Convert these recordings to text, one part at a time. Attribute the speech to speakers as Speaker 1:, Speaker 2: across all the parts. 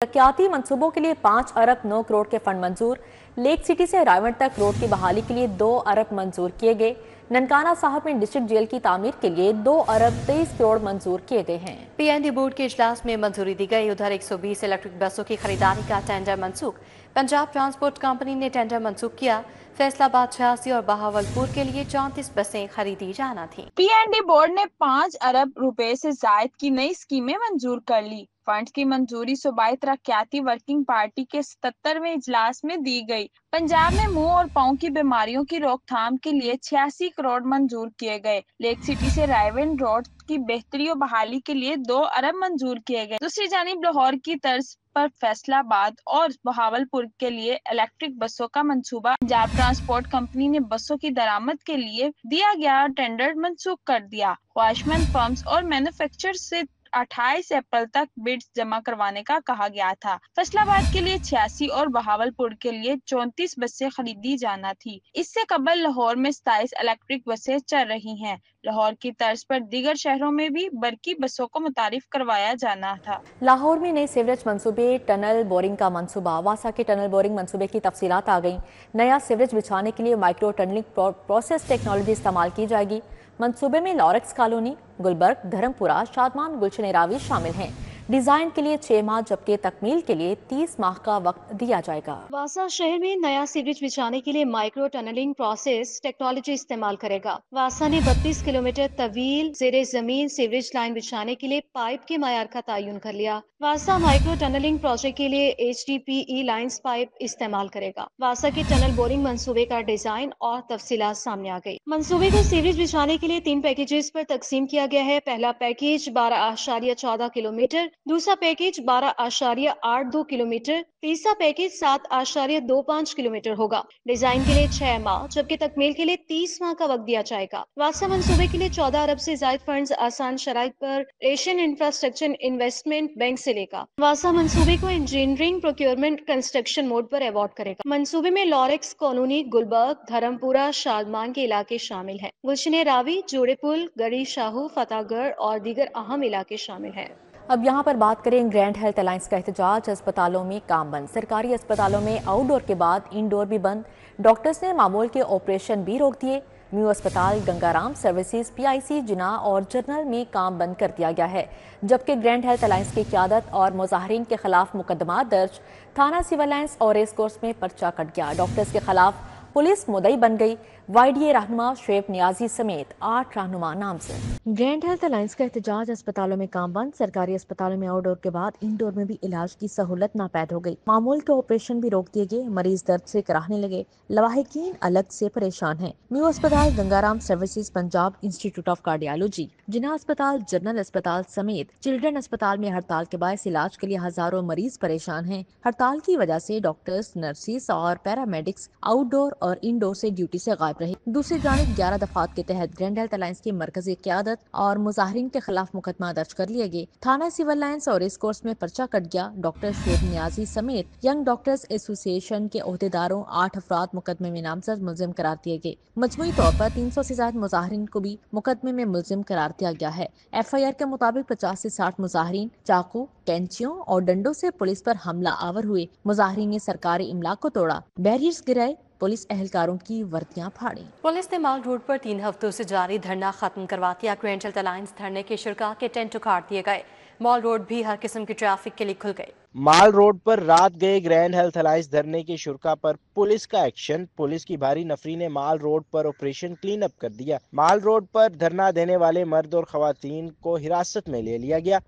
Speaker 1: ترقیاتی منصوبوں کے لیے 5 ارب 9 کروڑ کے فنڈ منظور۔ لیک سٹی سے رائیونڈ تک روڈ کی بحالی کے لیے 2 ارب منظور کیے گئے۔ ننکانہ صاحب میں ڈسٹرکٹ جیل کی تعمیر کے لیے 2 ارب 23 کروڑ منظور کیے گئے ہیں۔
Speaker 2: پی این ڈی بورڈ کے اجلاس میں منظوری دی گئی۔ ادھر 120 الیکٹرک بسوں کی خریداری کا ٹینڈر منسوخ۔ پنجاب ٹرانسپورٹ کمپنی نے ٹینڈر منسوخ کیا۔ فیصل آباد 86 اور بہاولپور کے لیے 34 بسیں خریدی جانا تھیں۔
Speaker 3: پی این ڈی بورڈ نے 5 ارب روپے سے زائد کی نئی اسکیمیں منظور کر لی۔ فنڈز کی منظوری صوبائی ترقیاتی ورکنگ پارٹی کے 77ویں اجلاس میں دی گئی۔ پنجاب میں منہ اور پاؤں کی بیماریوں کی روک تھام کے لیے 86 کروڑ منظور کیے گئے۔ لیک سٹی سے رائیونڈ روڈ کی بہتری و بحالی کے لیے 2 ارب منظور کیے گئے۔ دوسری جانب لاہور کی طرز پر فیصل آباد اور بہاولپور کے لیے الیکٹرک بسوں کا منصوبہ پنجاب ٹرانسپورٹ کمپنی نے بسوں کی درآمد کے لیے دیا گیا ٹینڈر منسوخ کر دیا۔ خواہشمند فرمز اور مینوفیکچررز سے 28 اپریل تک بڈز جمع کروانے کا کہا گیا تھا۔ فیصل آباد کے لیے 86 اور بہاولپور کے لیے 34 بسیں خریدی جانا تھی۔ اس سے قبل لاہور میں 27 الیکٹرک بسیں چل رہی ہیں۔ لاہور کی طرز پر دیگر شہروں میں بھی برقی بسوں کو متعارف کروایا جانا تھا۔
Speaker 1: لاہور میں نئے سیوریج منصوبے ٹنل بورنگ کا منصوبہ۔ واسا کے ٹنل بورنگ منصوبے کی تفصیلات آ گئیں۔ نیا سیوریج بچھانے کے لیے مائکرو ٹنلنگ پروسیس ٹیکنالوجی استعمال کی جائے گی۔ منصوبے میں لارکس کالونی، گلبرگ، دھرمپورہ، شادمان، گلشن راوی شامل ہیں۔ ڈیزائن کے لیے 6 ماہ جبکہ تکمیل کے لیے 30 ماہ کا وقت دیا جائے گا۔
Speaker 2: واسا شہر میں نیا سیوریج بچھانے کے لیے مائکرو ٹنلنگ پروسیس ٹیکنالوجی استعمال کرے گا۔ واسا نے 32 کلومیٹر طویل زیر زمین سیوریج لائن بچھانے کے لیے پائپ کے معیار کا تعین کر لیا۔ واسا مائکرو ٹنلنگ پروجیکٹ کے لیے HDPE لائنز پائپ استعمال کرے گا۔ واسا کے ٹنل بورنگ منصوبے کا ڈیزائن اور تفصیلات سامنے آ گئی۔ منصوبے کو سیوریج بچھانے کے لیے 3 پیکیجز پر تقسیم کیا گیا ہے۔ پہلا پیکیج 12.14 کلومیٹر، دوسرا پیکیج 12.82 کلومیٹر، تیسرا پیکیج 7.25 کلومیٹر ہوگا۔ ڈیزائن کے لیے 6 ماہ جبکہ تکمیل کے لیے 30 ماہ کا وقت دیا جائے گا۔ واسا منصوبے کے لیے 14 ارب سے زائد فنڈز آسان شرائط پر ایشین انفراسٹرکچر انویسٹمنٹ بینک سے لے گا۔ واسا منصوبے کو انجینئرنگ پروکیورمنٹ کنسٹرکشن موڈ پر ایوارڈ کرے گا۔ منصوبے میں لارکس کالونی، گلبرگ، دھرمپورہ، شادمان کے علاقے شامل ہیں۔ گلشن راوی، جوڑے پل، گڑی شاہو، فتح گڑھ اور دیگر اہم علاقے شامل ہیں۔
Speaker 1: اب یہاں پر بات کریں گرینڈ ہیلتھ الائنس کا احتجاج۔ اسپتالوں میں کام بند۔ سرکاری اسپتالوں میں آؤٹ ڈور کے بعد انڈور بھی بند۔ ڈاکٹرز نے معمول کے آپریشن بھی روک دیے۔ میو اسپتال، گنگارام سروسز، PIC جناح اور جنرل میں کام بند کر دیا گیا ہے، جبکہ گرینڈ ہیلتھ الائنس کی قیادت اور مظاہرین کے خلاف مقدمات درج۔ تھانہ سول لائنس اور ریس کورس میں پرچہ کٹ گیا۔ ڈاکٹرز کے خلاف پولیس مدعی بن گئی۔ YDA رہنما شعیب نیازی سمیت 8 رہنما نامزد۔ گرینڈ ہیلتھ الائنس کا احتجاج۔ اسپتالوں میں کام بند۔ سرکاری اسپتالوں میں آؤٹ ڈور کے بعد انڈور میں بھی علاج کی سہولت ناپید ہو گئی۔ معمول کے آپریشن بھی روک دیے گئے۔ مریض درد سے کراہنے لگے۔ لواحقین الگ سے پریشان ہیں۔ میو اسپتال، Gangaram services, Punjab institute of cardiology, Jinnah اسپتال، جنرل اسپتال سمیت چلڈرن اسپتال میں ہڑتال کے باعث علاج کے لیے ہزاروں مریض پریشان ہیں۔ ہڑتال کی وجہ سے ڈاکٹرز، نرسز اور پیرامیڈکس آؤٹ ڈور اور انڈور سے ڈیوٹی سے غائب رہے۔ دوسری جانب 11 دفعات کے تحت گرینڈ ہیلتھ الائنس کی مرکزی قیادت اور مظاہرین کے خلاف مقدمہ درج کر لیے گئے۔ تھانہ سول لائنس اور ریس کورس میں پرچہ کٹ گیا۔ ڈاکٹر شعیب نیازی سمیت ینگ ڈاکٹرز ایسوسی ایشن کے عہدیداروں 8 افراد مقدمے میں نامزد ملزم قرار دیے گئے۔ مجموعی طور پر 300 سے زائد مظاہرین کو بھی مقدمے میں ملزم قرار دیا گیا ہے۔ FIR کے مطابق 50 سے 60 مظاہرین چاقو، کینچیوں اور ڈنڈوں سے پولیس پر حملہ آور ہوئے۔ مظاہرین نے سرکاری املاک کو توڑا، بیریئرز گرائے، پولیس اہلکاروں کی وردیاں پھاڑی۔
Speaker 2: پولیس نے مال روڈ پر 3 ہفتوں سے جاری دھرنا ختم کروا دیا۔ گرینڈ ہیلتھ الائنس دھرنے کے شرکاء کے ٹینٹ اکھاڑ دیے گئے۔ مال روڈ بھی ہر قسم کی ٹریفک کے لیے کھل گئے۔
Speaker 4: مال روڈ پر رات گئے گرینڈ ہیلتھ الائنس دھرنے کے شرکاء پر پولیس کا ایکشن۔ پولیس کی بھاری نفری نے مال روڈ پر آپریشن کلین اپ کر دیا۔ مال روڈ پر دھرنا دینے والے مرد اور خواتین کو حراست میں لے لیا گیا۔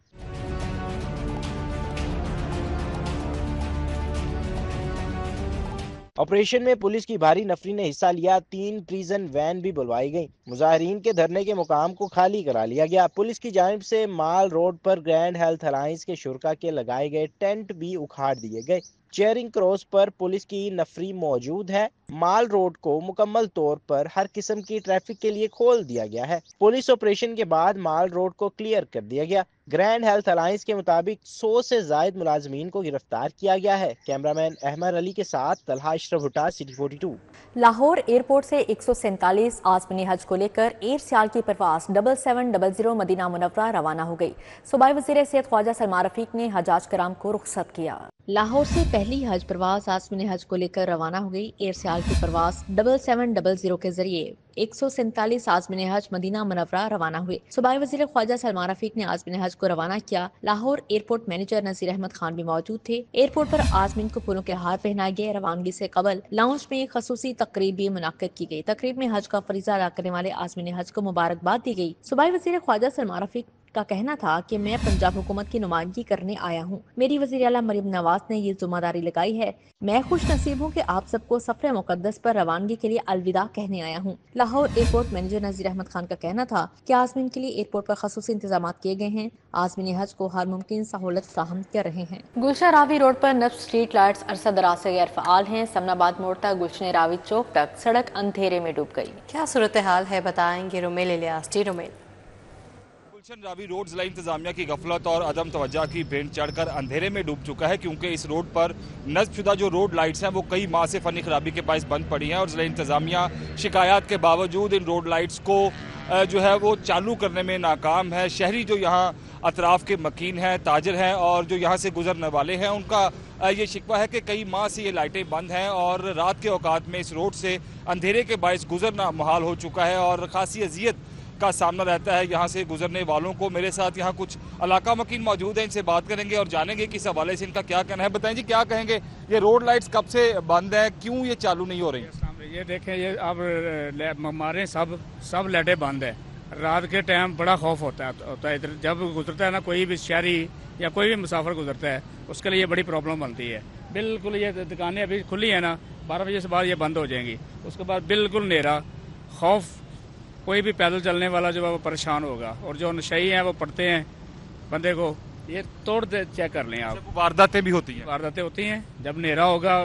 Speaker 4: آپریشن میں پولیس کی بھاری نفری نے حصہ لیا۔ 3 پریزن وین بھی بلوائی گئیں۔ مظاہرین کے دھرنے کے مقام کو خالی کرا لیا گیا۔ پولیس کی جانب سے مال روڈ پر گرینڈ ہیلتھ الائنس کے شرکاء کے لگائے گئے ٹینٹ بھی اکھاڑ دیے گئے۔ चेयरिंग क्रॉस पर पुलिस की नफरी मौजूद है। माल रोड को मुकम्मल तौर पर हर किस्म की ट्रैफिक के लिए खोल दिया गया है। पुलिस ऑपरेशन के बाद माल रोड को क्लियर कर दिया गया। ग्रैंड हेल्थ अलायंस के मुताबिक 100 से जायद मुलाजमीन को गिरफ्तार किया गया है। कैमरामैन अहमद अली के साथ तलहा अशरफ भुट्टा, सिटी 42।
Speaker 1: लाहौर एयरपोर्ट से 147 आज़मीन हज को लेकर एयर सियाल की परवास 7700 मदीना मुनव्वरा रवाना हो गई। सूबाई वज़ीर सेहत ख्वाजा सलमान रफीक ने हजाज कराम को रुखसत किया। लाहौर से पहली हज परवास आज़मीन हज को लेकर रवाना हो गई। एयर सियाल की परवास 7700 के जरिए 147 आज़मीन हज मदीना मुनव्वरा रवाना हुए। सूबाई वज़ीर ख्वाजा सलमान रफीक ने आज़मीन हज को रवाना किया। लाहौर एयरपोर्ट मैनेजर नज़ीर अहमद खान भी मौजूद थे। एयरपोर्ट पर आज़मीन को फूलों के हार पहनाए गए। रवानगी से कबल लाउंज में एक खसूसी तकरीब भी मुनक्किद की गई। तकरीब में हज का फरीजा अदा करने वाले आज़मीन हज को मुबारकबाद दी गई। सूबाई वज़ीर ख्वाजा सलमान रफीक का कहना था कि मैं पंजाब हुकूमत की नुमाइंदगी करने आया हूँ। मेरी वज़ीर आला मरीम नवाज ने ये जिम्मेदारी लगाई है। मैं खुश नसीब हूँ कि आप सबको सफर मुकद्दस पर रवानगी के लिए अलविदा कहने आया हूँ। लाहौर एयरपोर्ट मैनेजर नज़ीर अहमद खान का कहना था कि आज़मीन के लिए एयरपोर्ट पर खसूसी इंतजाम किए गए हैं। आज़मीन हज को हर मुमकिन सहूलत फराहम कर रहे हैं। गुलशन रावी रोड पर नफ्स स्ट्रीट लाइट्स अरसा दराज से गैर फ़ाल हैं। समनाबाद मोड़ तक गुलशन रावी चौक तक सड़क अंधेरे में डूब गई।
Speaker 5: क्या सूरत हाल है बताएंगे रुमेल इलियास। जी रुमेल।
Speaker 6: गुलशन रावी रोड जिला इंतजामिया की गफलत और अदम तवज्जा की भेंट चढ़कर अंधेरे में डूब चुका है, क्योंकि इस रोड पर नस्ब शुदा जो रोड लाइट्स हैं वो कई माह से फनी खराबी के बायस बंद पड़ी हैं और जिला इंतजामिया शिकायत के बावजूद इन रोड लाइट्स को जो है वो चालू करने में नाकाम है। शहरी जो यहाँ अतराफ के मकीन हैं, ताजर हैं और जो यहाँ से गुजरने वाले हैं, उनका ये शिकवा है कि कई माह से ये लाइटें बंद हैं और रात के औकात में इस रोड से अंधेरे के बायस गुजरना मुहाल हो चुका है और खासी अजियत का सामना रहता है यहाँ से गुजरने वालों को। मेरे साथ यहाँ कुछ इलाका मकीन मौजूद हैं, इनसे बात करेंगे और जानेंगे कि इस हवाले से इनका क्या कहना है। बताएं जी, क्या कहेंगे, ये रोड लाइट्स कब से बंद हैं, क्यों ये चालू नहीं हो रही?
Speaker 7: ये देखें, ये अब हमारे सब लाइटें बंद है। रात के टाइम बड़ा खौफ होता है इधर जब गुजरता है ना कोई भी शहरी या कोई भी मुसाफिर गुजरता है, उसके लिए बड़ी प्रॉब्लम बनती है। बिल्कुल ये दुकानें अभी खुली है ना, 12 बजे से बाद ये बंद हो जाएंगी। उसके बाद बिल्कुल अंधेरा, खौफ, कोई भी पैदल चलने वाला जो है वो परेशान होगा और जो नशई हैं वो पढ़ते हैं बंदे को। ये तोड़ दे, चेक कर लें आप।
Speaker 6: वारदातें भी होती हैं?
Speaker 7: वारदातें होती हैं जब अंधेरा होगा,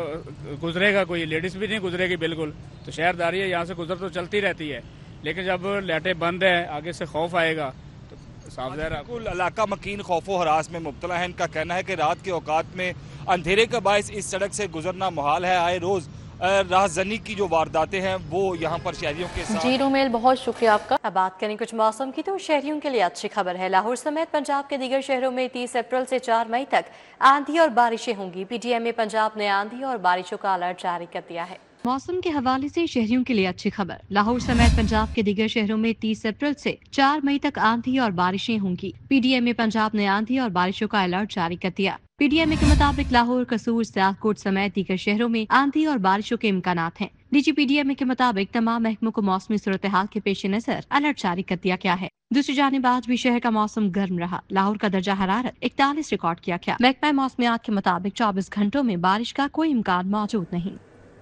Speaker 7: गुजरेगा कोई लेडीज भी नहीं गुजरेगी बिल्कुल, तो शहरदारी है, यहाँ से गुजर तो चलती रहती है, लेकिन जब लाइटें बंद है आगे से खौफ आएगा तो साफ ज़ाहिर
Speaker 6: बिल्कुल इलाका मकीन खौफो हरास में मुब्तला है। इनका कहना है कि रात के औकात में अंधेरे का बायस इस सड़क से गुजरना मुहाल है। आए रोज राहजनी की जो वारदातें हैं वो यहाँ पर शहरियों के साथ।
Speaker 1: जी रुमेल, बहुत शुक्रिया आपका।
Speaker 5: अब बात करें कुछ मौसम की, तो शहरियों के लिए अच्छी खबर है। लाहौर समेत पंजाब के दीगर शहरों में 30 अप्रैल से 4 मई तक आंधी और बारिशें होंगी। पीटीएम पंजाब ने आंधी और बारिशों का अलर्ट जारी कर दिया है।
Speaker 2: मौसम के हवाले से शहरियों के लिए अच्छी खबर। लाहौर समेत पंजाब के दीगर शहरों में 30 अप्रैल से 4 मई तक आंधी और बारिशें होंगी। पीडीएम पंजाब ने आंधी और बारिशों का अलर्ट जारी कर दिया। पीडीएम के मुताबिक लाहौर, कसूर, सियालकोट समेत दीगर शहरों में आंधी और बारिशों के इम्कानात हैं। डीजीपीडीएम के मुताबिक तमाम महकमों को मौसमी सूरत हाल के पेश नजर अलर्ट जारी कर दिया गया है। दूसरी जानिब आज भी शहर का मौसम गर्म रहा। लाहौर का दर्जा हरारत 41 रिकॉर्ड किया गया। महकमा मौसमियात के मुताबिक 24 घंटों में बारिश का कोई इम्कान मौजूद नहीं।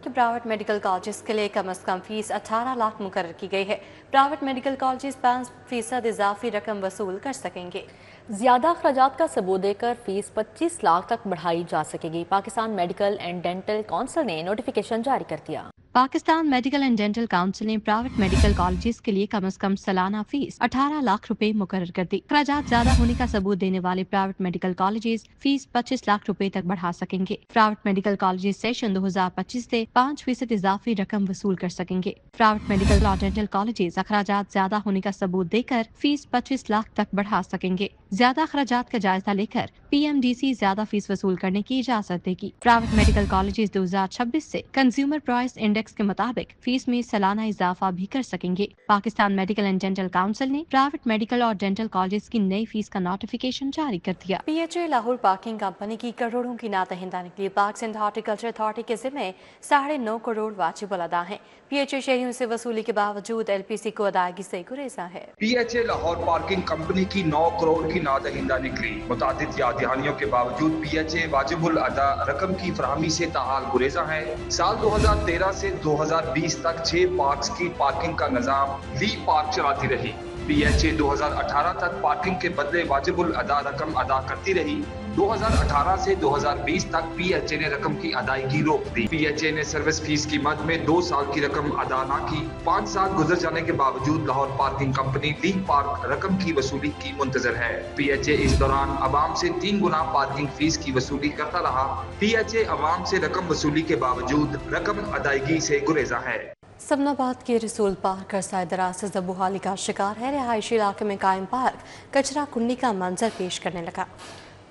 Speaker 5: कि प्राइवेट मेडिकल कॉलेज के लिए कम से कम फीस 18 लाख मुकर्रर की गई है। प्राइवेट मेडिकल कॉलेज 5% इजाफी रकम वसूल कर सकेंगे।
Speaker 1: ज्यादा अखराजात का सबूत देकर फीस 25 लाख तक बढ़ाई जा सकेगी। Pakistan medical and dental council ने नोटिफिकेशन जारी कर दिया।
Speaker 2: Pakistan medical and dental council ने प्राइवेट मेडिकल कॉलेजेस के लिए कम से कम सालाना फीस 18 लाख रुपए मुकर्रर कर दी। अखराजात ज्यादा होने का सबूत देने वाले private medical colleges fees 25 lakh रुपए तक बढ़ा सकेंगे। प्राइवेट मेडिकल कॉलेजेस सेशन 2025 से 5% इजाफी रकम वसूल कर सकेंगे। प्राइवेट मेडिकल और डेंटल कॉलेजेस अखराजात ज्यादा होने का सबूत देकर फीस 25 लाख तक बढ़ा सकेंगे। ज्यादा अखराजात का जायजा लेकर PMDC ज्यादा फीस वसूल करने की इजाजत देगी। प्राइवेट मेडिकल कॉलेजेस 2026 से कंज्यूमर प्राइस इंडेक्स के मुताबिक फीस में सालाना इजाफा भी कर सकेंगे। Pakistan medical and dental council ने प्राइवेट मेडिकल और डेंटल कॉलेजेस की नई फीस का नोटिफिकेशन जारी कर दिया।
Speaker 5: PHA लाहौर पार्किंग कंपनी की करोड़ों की नादहिंदानी के लिए पार्क्स एंड हॉर्टिकल्चर अथॉरिटी के जिम्मे 9.5 करोड़ वाजिब अदा है। PHA शहरियों से वसूली के बावजूद LPC को अदायगी से गुरेजा है।
Speaker 8: PHA लाहौर पार्किंग कंपनी की 9 करोड़ की नादहिंदा निकली। मुतादिद याद दहानियों के बावजूद PHA वाजिबुल अदा रकम की फराहमी से ताहाल गुरेजा है। साल 2013 से 2020 तक 6 पार्क्स की पार्किंग का निजाम ली पार्क चलाती रही। PHA 2018 तक पार्किंग के बदले वाजिबुल अदा रकम अदा करती रही। 2018 से 2020 तक PHA ने रकम की अदायगी रोक दी। PHA ने सर्विस फीस की मद में 2 साल की रकम अदा न की। 5 साल गुजर जाने के बावजूद Lahore parking company league park रकम की वसूली की मुंतजर है। PHA इस दौरान अवाम से 3 गुना पार्किंग फीस की वसूली करता रहा। PHA अवाम से रकम वसूली के बावजूद रकम अदायगी से गुरेजा है।
Speaker 5: समनाबाद के रसूल पार्क अरसा दराज से ज़बूहाली का शिकार है। रिहायशी इलाके में कायम पार्क कचरा कुंडी का मंजर पेश करने लगा।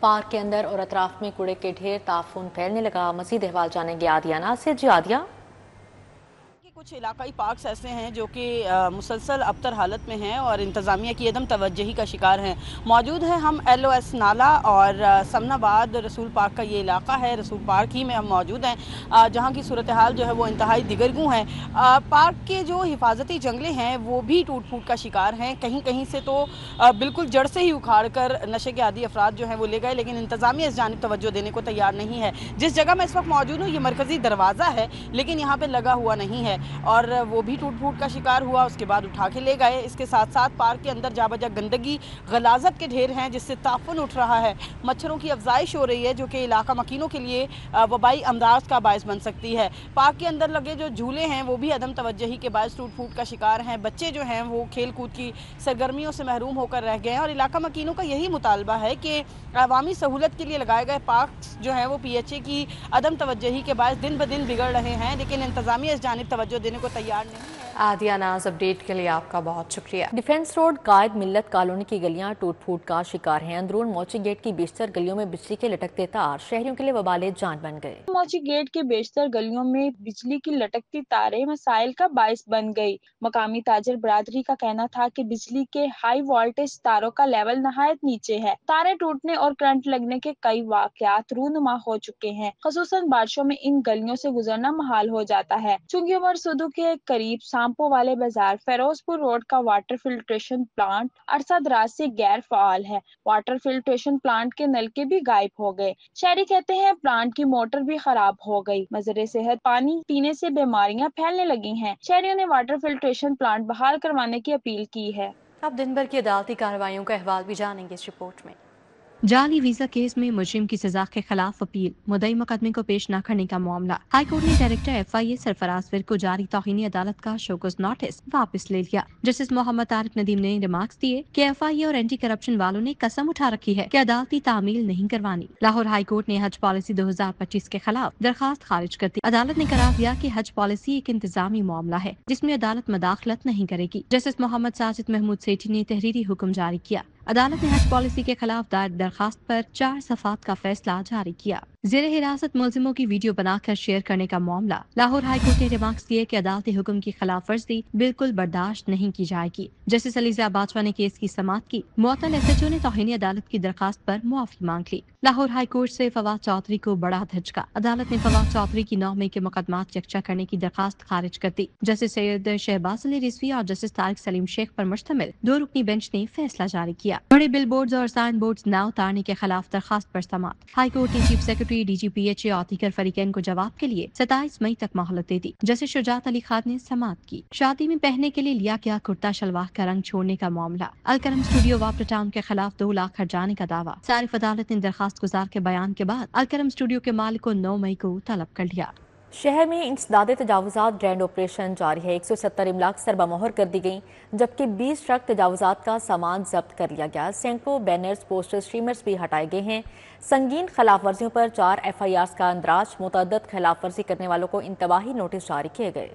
Speaker 1: पार्क के अंदर और अतराफ में कूड़े के ढेर ताफून फैलने लगा। मज़ीद अहवाल जानेंगे आदिया नासिर। जी आदिया,
Speaker 9: कुछ इलाकाई पार्क्स ऐसे हैं जो कि मुसलसल अबतर हालत में हैं और इंतज़ामिया की अदम तवज्जुही का शिकार हैं। मौजूद हैं हम LOS नाला और समनाबाद रसूल पार्क का ये इलाका है। रसूल पार्क ही में हम मौजूद हैं जहाँ की सूरत हाल जो है वो इंतहाई दिगरगू है। पार्क के जो हिफाजती जंगले हैं वो भी टूट फूट का शिकार हैं। कहीं कहीं से तो बिल्कुल जड़ से ही उखाड़ कर नशे के आदी अफराद जो हैं वो ले गए, लेकिन इंतज़ामिया इस जानिब तवज्जो देने को तैयार नहीं है। जिस जगह मैं इस वक्त मौजूद हूँ ये मरकज़ी दरवाज़ा है, लेकिन यहाँ पर लगा हुआ नहीं है और वो भी टूट फूट का शिकार हुआ। उसके बाद उठा के ले गए। इसके साथ साथ पार्क के अंदर जाबजा गंदगी, गलाजत के ढेर हैं जिससे ताफुन उठ रहा है। मच्छरों की अफजाइश हो रही है जो कि इलाका मकीनों के लिए वबाई अमराज का बायस बन सकती है। पार्क के अंदर लगे जो झूले हैं वो भी अदम तवज्जुही के बायस टूट फूट का शिकार हैं। बच्चे जो हैं वो खेल कूद की सरगर्मियों से महरूम होकर रह गए हैं और इलाका मकीनों का यही मुतालबा है कि अवामी सहूलत के लिए लगाए गए पार्क जो हैं वो PHA की अदम तवज्जुही के बायस दिन ब दिन बिगड़ रहे हैं, लेकिन इंतज़ामिया इस जानिब तवज्जो देने को तैयार नहीं है।
Speaker 5: आदिया नाज, अपडेट के लिए आपका बहुत शुक्रिया।
Speaker 1: डिफेंस रोड कायद मिल्लत कॉलोनी की गलियां टूट फूट का शिकार हैं। अंदरून मोची गेट की बेशतर गलियों में बिजली के लटकते तार शहरियों के लिए वबाले जान बन गए।
Speaker 3: मोची गेट के बेशतर गलियों में बिजली की लटकती तारें मसाइल का बायस बन गई। मकामी ताजर बरादरी का कहना था कि बिजली के हाई वोल्टेज तारों का लेवल नहायत नीचे है। तारें टूटने और करंट लगने के कई वाकयात रूनुमा हो चुके हैं। खसूसन बारिशों में इन गलियों से गुजरना मुहाल हो जाता है। चुंगी उमर सुदू के करीब सांपो वाले बाजार फेरोजपुर रोड का वाटर फिल्ट्रेशन प्लांट अरसा दराज से गैर फाल है। वाटर फिल्ट्रेशन प्लांट के नलके भी गायब हो गए। शहरी कहते हैं प्लांट की मोटर भी खराब हो गई। मजरे सेहत पानी पीने से बीमारियां फैलने लगी हैं। शहरियों ने वाटर फिल्ट्रेशन प्लांट बहाल करवाने की अपील की है।
Speaker 5: अब दिन भर की अदालती कार्रवाइयों का अहवाल भी जानेंगे इस रिपोर्ट में।
Speaker 10: जाली वीजा केस में मुजरिम की सजा के खिलाफ अपील, मुद्दई मुकदमे को पेश न करने का मामला। हाई कोर्ट ने डायरेक्टर FIA सरफराज फिर को जारी तौहीनी अदालत का शोकस नोटिस वापस ले लिया। जस्टिस मोहम्मद तारिक नदीम ने रिमार्क्स दिए कि FIA और एंटी करप्शन वालों ने कसम उठा रखी है कि अदालती तामील नहीं करवानी। लाहौर हाई कोर्ट ने हज पॉलिसी 2025 के खिलाफ दरखास्त खारिज कर दी। अदालत ने करार दिया कि हज पॉलिसी एक इंतजामी मामला है जिसमें अदालत मदाखलत नहीं करेगी। जस्टिस मोहम्मद साजिद महमूद सेठी ने तहरीरी हुक्म जारी किया। अदालत ने हज पॉलिसी के खिलाफ दायर दरखास्त पर 4 सफ़ात का फैसला जारी किया। जेर हिरासत मुलजिमों की वीडियो बनाकर शेयर करने का मामला। लाहौर हाई कोर्ट ने रिमार्क्स दिए कि अदालती हुक्म की खिलाफ वर्जी बिल्कुल बर्दाश्त नहीं की जाएगी। जस्टिस अलीजा बाजवा ने केस की समाअत की। मुअत्तल SHO ने तौहीनी अदालत की दरखास्त पर मुआफी मांग ली। लाहौर हाई कोर्ट से फवाद चौधरी को बड़ा धचका। अदालत ने फवाद चौधरी की 9 मई के मुकदमात यकजा करने की दरखास्त खारिज कर दी। जस्टिस सैयद शहबाज अली रिजवी और जस्टिस तारिक सलीम शेख पर मुश्तमिल 2 रुकनी बेंच ने फैसला जारी किया। बड़े बिल बोर्ड और साइन बोर्ड न उतारने के खिलाफ दरखास्त पर समाअत। हाई कोर्ट ने चीफ सेक्रेटरी DG PHA और दीगर फरीकैन को जवाब के लिए 27 मई तक मोहलत दे दी। जस्टिस शुजात अली खान ने समाअत की। शादी में पहनने के लिए लिया गया कुर्ता शलवार का रंग छोड़ने का मामला। अलकरम स्टूडियो वापरा टाउन के खिलाफ 2 लाख हर्जाने का दावा। सारिफ अदालत ने दरखास्त गुजार के बयान के बाद अलकरम स्टूडियो के मालिक को 9 मई को तलब कर लिया।
Speaker 1: शहर में इंसदादे तजावुजात ग्रैंड ऑपरेशन जारी है। 170 इमलाक सरबमोहर कर दी गई, जबकि 20 ट्रक तजावुजात का सामान जब्त कर लिया गया। सैकड़ों बैनर्स, पोस्टर्स, स्ट्रीमर्स भी हटाए गए हैं। संगीन खिलाफ वर्जियों पर 4 FIRs का अंदराज। मुतअद्दिद खिलाफ वर्जी करने वालों को इंतबाही नोटिस जारी किए गए।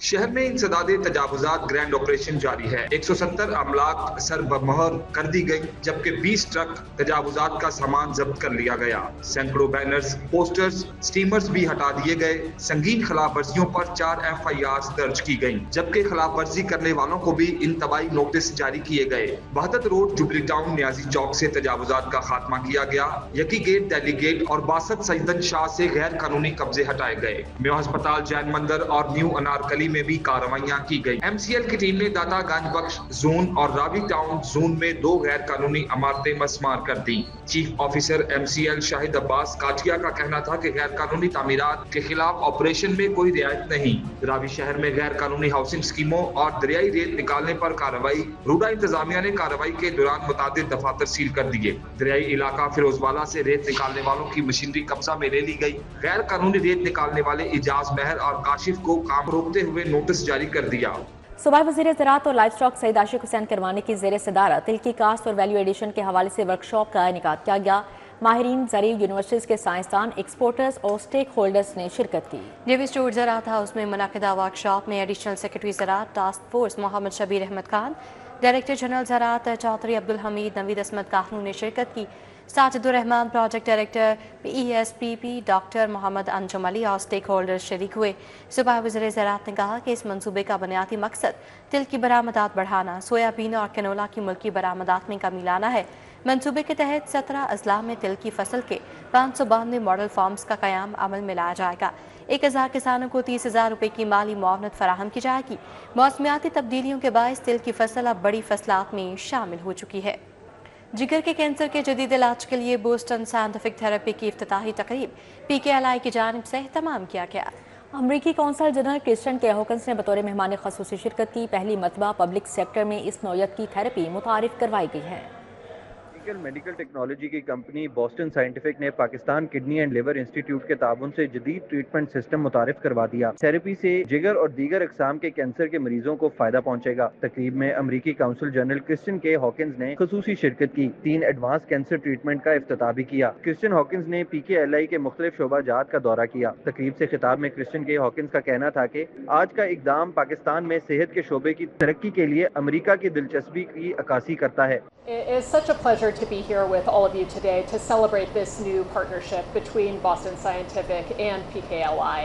Speaker 8: शहर में इंसदादे तजावुजात ग्रैंड ऑपरेशन जारी है। 170 अमलाक सरबमोहर कर दी गई, जबकि 20 ट्रक तजावुजात का सामान जब्त कर लिया गया। सैकड़ों बैनर्स, पोस्टर्स, स्टीमर्स भी हटा दिए गए। संगीन खिलाफ वर्जियों पर 4 FIRs दर्ज की गयी, जबकि खिलाफ वर्जी करने वालों को भी इंतबाही नोटिस जारी किए गए। वहदत रोड, जुबली टाउन, न्याजी चौक से तजावुजात का खात्मा किया गया। यकी गेट, दिल्ली गेट और बासत सईदन शाह से गैर कानूनी कब्जे हटाए गए। म्यो अस्पताल, जैन मंदिर और न्यू अनारकली में भी कार्रवाइयां की गई। MCL की टीम ने दाता गंज बख्श जोन और रावी टाउन जोन में 2 गैर कानूनी इमारतें मस्मार कर दी। Chief officer MCL Shahid Abbas Kazia का कहना था कि गैर कानूनी तामीरात के खिलाफ ऑपरेशन में कोई रियायत नहीं। रावी शहर में गैर कानूनी हाउसिंग स्कीमों और दरियाई रेत निकालने पर कार्रवाई। रूडा इंतजामिया ने कार्रवाई के दौरान मुतादिद दफातर सील कर दिए। दरियाई इलाका फिरोजवाला से रेत निकालने वालों की मशीनरी कब्जा में ले ली गई। गैर कानूनी रेत निकालने वाले इजाज महर और काशिफ को काम रोकते हुए नोटिस जारी कर दिया।
Speaker 1: सूबाई वज़ीर ज़राअत और लाइफ स्टॉक सईद आशिक हुसैन करवानी की ज़ेर सदारत तिल की काश्त और वैल्यू एडिशन के हवाले से वर्कशॉप का इनेकाद किया गया। माहिरीन, ज़रूरी यूनिवर्सिटीज़ के साइंसदान, एक्सपोर्टर्स और स्टेक होल्डर्स ने शिरकत की।
Speaker 5: जेवी स्टूड ज़राअत हाउस में मुनक़िदा वर्कशॉप में एडिशनल सेक्रेटरी ज़राअत task force Mohammad Shabir Ahmed Khan, director general ज़राअत चौधरी अब्दुल हमीद नवीद असमत कानू ने शिरकत की। Sajidur Rehman, project director PESPP, doctor Mohammad Anjum Ali और स्टेक होल्डर्स शरीक हुए। सूबाई वज़ीर ज़राअत ने कहा कि इस मंसूबे का बुनियादी मकसद तिल की बरामदात बढ़ाना, सोयाबीन और कैनोला की मुल्की बरामदात में कमी लाना है। मंसूबे के तहत 17 अजला में तिल की फसल के 592 मॉडल फार्म्स का क़याम अमल में लाया जाएगा। 1000 किसानों को 30,000 रुपये की माली मुआवनत फराहम की जाएगी। मौसमियाती तब्दीलियों के बायस तिल की फसल अब बड़ी फसलात में शामिल हो चुकी है। जिगर के कैंसर के जदीद इलाज के लिए बोस्टन साइंटिफिक थेरेपी की इफ्तिताही तकरीब PKLI की जानिब से एहतमाम किया गया। अमरीकी कौंसल जनरल क्रिस्टियन के हॉकिंस ने बतौर मेहमान खसूसी शिरकत की। पहली मरतबा पब्लिक सेक्टर में इस नौयत की थेरेपी मुतारिफ करवाई गई है।
Speaker 11: मेडिकल टेक्नोलॉजी की कंपनी बोस्टन साइंटिफिक ने Pakistan kidney and liver institute के ताबन से जदीद ट्रीटमेंट सिस्टम मुतारिफ करवा दिया। थेरेपी से जिगर और दीगर अकसाम के कैंसर के मरीजों को फायदा पहुंचेगा। तकरीब में अमरीकी काउंसिल जनरल क्रिस्टियन के हॉकिंस ने खसूसी शिरकत की। 3 एडवांस कैंसर ट्रीटमेंट का इफ्तिताह भी किया। क्रिस्टियन हॉकिंस ने PKLI के मुख्तलिफ शोबा जात का दौरा किया। तकरीब से खिताब में क्रिस्टियन के हॉकिंस का कहना था कि आज का इकदाम पाकिस्तान में सेहत के शोबे की तरक्की के लिए अमरीका की दिलचस्पी की अक्कासी करता है।
Speaker 12: It is such a pleasure to be here with all of you today to celebrate this new partnership between Boston Scientific and PKLI.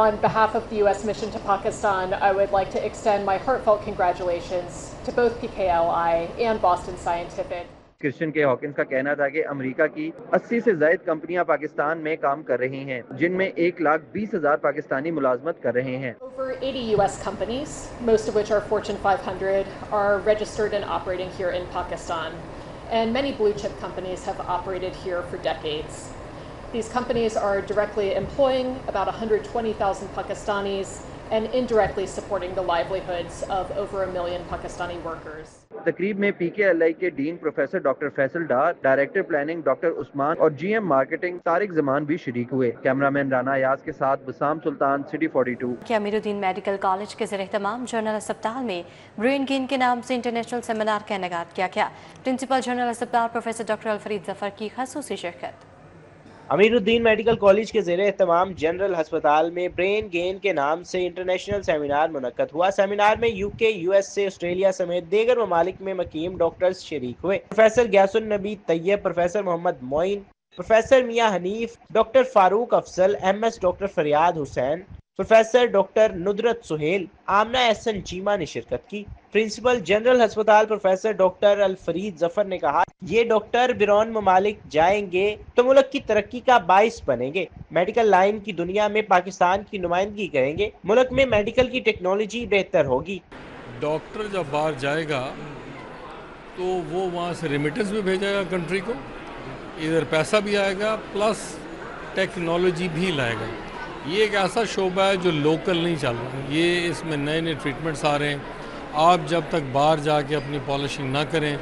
Speaker 12: On behalf of the U.S. mission to Pakistan, I would like to extend my heartfelt congratulations to both PKLI and Boston Scientific.
Speaker 11: Christian के Hawkins का कहना था कि America की 80 से ज्यादा कंपनियां पाकिस्तान में काम कर रही हैं, जिनमें 1,20,000 पाकिस्तानी मुलाजमत कर रहे हैं।
Speaker 12: Over 80 U.S. companies, most of which are Fortune 500, are registered and operating here in Pakistan, and many blue chip companies have operated here for decades. These companies are directly employing about 120,000 Pakistanis and indirectly supporting the livelihoods of over 1 million Pakistani workers.
Speaker 11: तकरीब में PKLI के dean professor doctor Faisal डार, director planning doctor Usman और GM marketing Tariq Zaman भी शरीक हुए। Cameraman Rana Ayaz के साथ बसाम सुल्तान, city 42।
Speaker 5: के अमीरुद्दीन मेडिकल कॉलेज के ज़रिए तमाम जनरल अस्पताल में ब्रेन गेन के नाम से इंटरनेशनल सेमिनार का इनेकाद किया गया। प्रिंसिपल जनरल अस्पताल प्रोफेसर डॉक्टर अलफरीद जफर की खसूसी शिरकत।
Speaker 4: अमीरुद्दीन मेडिकल कॉलेज के ज़ेरे एहतमाम जनरल अस्पताल में ब्रेन गेन के नाम से इंटरनेशनल सेमिनार मुनक्कद हुआ। सेमिनार में UK, USA, ऑस्ट्रेलिया समेत दीगर ममालिक में मकीम डॉक्टर्स शरीक हुए। Professor Ghayasun Nabi Tayyab, professor Mohammad Moin, professor Mian Hanif, doctor Farooq Afzal, MS doctor Faryad Hussain, professor doctor Nudrat Suhail, Amna Ahsan Cheema ने शिरकत की। प्रिंसिपल जनरल अस्पताल प्रोफेसर डॉक्टर अलफरीद जफर ने कहा, ये डॉक्टर बिरौन ममालिक जाएंगे तो मुल्क की तरक्की का बाइस बनेंगे, मेडिकल लाइन की दुनिया में पाकिस्तान की नुमाइंदगी करेंगे, मुल्क में मेडिकल की टेक्नोलॉजी बेहतर होगी।
Speaker 13: डॉक्टर जब बाहर जाएगा तो वो वहाँ से रेमिटेंस भी भेजेगा कंट्री को, इधर पैसा भी आएगा प्लस टेक्नोलॉजी भी लाएगा। ये एक ऐसा शोबा है जो लोकल नहीं चल रहा है, ये इसमें नए नए ट्रीटमेंट्स आ रहे हैं। आप जब तक बाहर जाके अपनी पॉलिशिंग ना करें,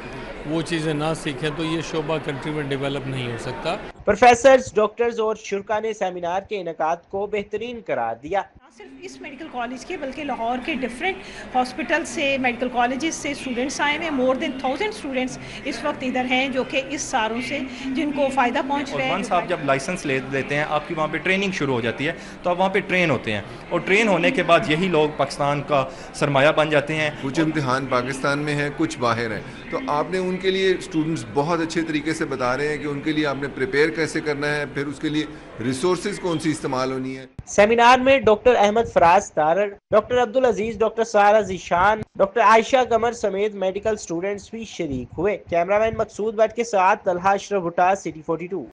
Speaker 13: वो चीज़ें ना सीखें, तो ये शोबा कंट्री में डेवलप नहीं हो सकता।
Speaker 4: प्रोफेसर्स, डॉक्टर्स और शुरा ने सेमिनार के इनेकाद को बेहतरीन करार दिया।
Speaker 14: सिर्फ इस मेडिकल कॉलेज के बल्कि लाहौर के डिफरेंट हॉस्पिटल से, मेडिकल कॉलेजेस से स्टूडेंट्स आए हैं। मोर देन 1000 स्टूडेंट्स इस वक्त इधर हैं जो कि इस सारों से जिनको फ़ायदा पहुंच रहा है।
Speaker 15: वंस आप जब लाइसेंस ले लेते हैं, आपकी वहाँ पे ट्रेनिंग शुरू हो जाती है, तो आप वहाँ पे ट्रेन होते हैं और ट्रेन होने के बाद यही लोग पाकिस्तान का सरमाया बन जाते हैं।
Speaker 16: कुछ इम्तिहान पाकिस्तान में हैं, कुछ बाहर हैं, तो आपने उनके लिए स्टूडेंट्स बहुत अच्छे तरीके से बता रहे हैं कि उनके लिए आपने प्रिपेयर कैसे करना है, फिर उसके लिए रिसोर्सेज कौन सी इस्तेमाल होनी है।
Speaker 4: सेमिनार में डॉक्टर अहमद फराज तारड़, डॉक्टर अब्दुल अजीज, डॉक्टर सारा जीशान, डॉक्टर आयशा कमर समेत मेडिकल स्टूडेंट्स भी शरीक हुए। कैमरामैन मकसूद भट्ट के साथ तलहा अशरफ भुट्टा, सिटी 42।